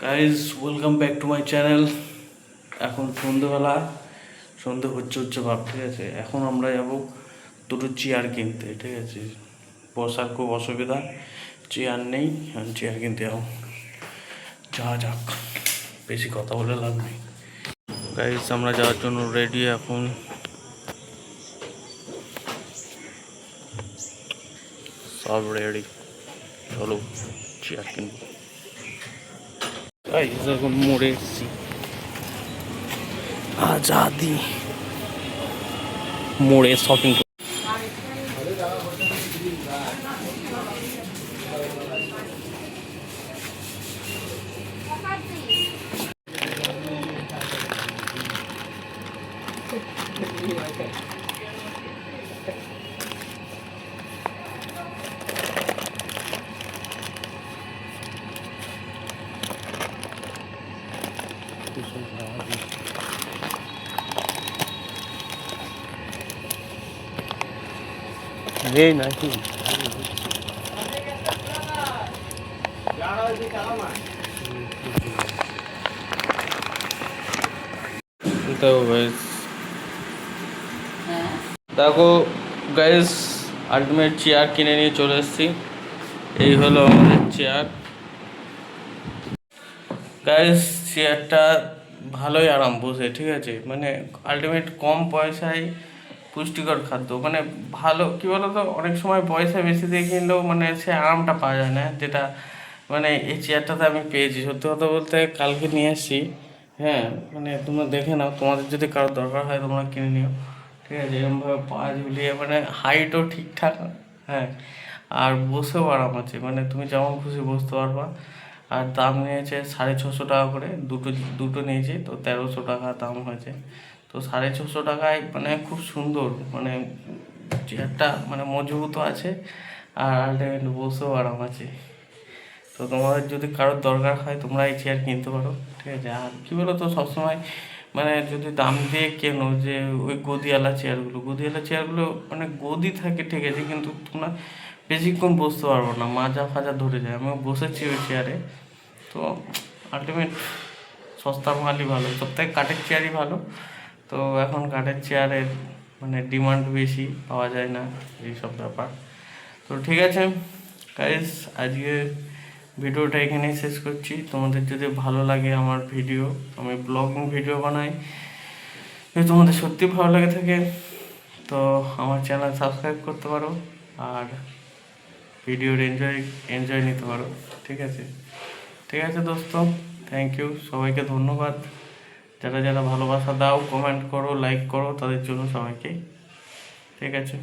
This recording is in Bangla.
Guys welcome back to my channel. এখন সন্ধ্যেবেলা, সন্ধ্যে হচ্ছে ভাব, ঠিক আছে। এখন আমরা যাব দুটো চেয়ার কিনতে, ঠিক আছে। বসার খুব অসুবিধা, চেয়ার নেই, আমি চেয়ার কিনতে যাবো। যা যাক, বেশি কথা বলে লাভ নেই। গাইজ আমরা যাওয়ার জন্য রেডি এখন। সব রেডি, চলো চেয়ার কিনবো। গাইজ এখন মোড়ে এসেছি, আজাদি মোড়ে শপিং। নেই নাকি দেখো গাইস, আলটিমেট চেয়ার কিনে নিয়ে চলে এসেছি। এই হলো আমাদের চেয়ার। গাইস চেয়ারটা ভালোই আরাম বসে, ঠিক আছে। মানে আলটিমেট কম পয়সায় পুষ্টিকর খাদ্য, মানে ভালো কী বলো তো, অনেক সময় পয়সা বেশি দিয়ে কিনলেও মানে সে আরামটা পাওয়া যায় না, যেটা মানে এই চেয়ারটাতে আমি পেয়েছি। সত্যি কথা বলতে কালকে নিয়ে এসেছি। হ্যাঁ, মানে তোমরা দেখে নাও, তোমাদের যদি কারোর দরকার হয় তোমরা কিনে নিও, ঠিক আছে। এরকমভাবে পা ঝুলিয়ে, মানে হাইটও ঠিকঠাক, হ্যাঁ, আর বসেও আরাম আছে, মানে তুমি যেমন খুশি বসতে পারবা। আর দাম নিয়েছে 650 টাকা করে, দুটো দুটো নিয়েছি তো 1300 টাকা দাম হয়েছে। তো 650 টাকায় মানে খুব সুন্দর, মানে চেয়ারটা মানে মজবুতও আছে আর আলটিমেট বসেও আরাম আছে। তো তোমাদের যদি কারোর দরকার হয় তোমরা এই চেয়ার কিনতে পারো, ঠিক আছে। আর কী বলো তো, সবসময় মানে যদি দাম দিয়ে কেনো, যে ওই গদিওয়ালা চেয়ারগুলো মানে গদি থাকে, ঠিক আছে, কিন্তু তোমরা বেশিক্ষণ বসতে পারবো না, মাজা ফাজা ধরে যায়। আমি বসেছি ওই চেয়ারে, তো আলটিমেট সস্তার মালই ভালো, সবথেকে কাঠের চেয়ারই ভালো। তো এখন কাঠের চেয়ারের মানে ডিমান্ড বেশি, পাওয়া যায় না, এইসব ব্যাপার। তো ঠিক আছে গাইস, আজকে ভিডিওটা এখানেই শেষ করছি। তোমাদের যদি ভালো লাগে আমার ভিডিও, আমি ব্লগিং ভিডিও বানাই, যদি তোমাদের সত্যি ভালো লাগে থাকে তো আমার চ্যানেল সাবস্ক্রাইব করতে পারো আর ভিডিওর এনজয় নিতে পারো, ঠিক আছে। ঠিক আছে দোস্ত, থ্যাংক ইউ, সবাইকে ধন্যবাদ। যারা যারা ভালোবাসা দাও, কমেন্ট করো, লাইক করো, তাদের জন্য সবাইকে, ঠিক আছে।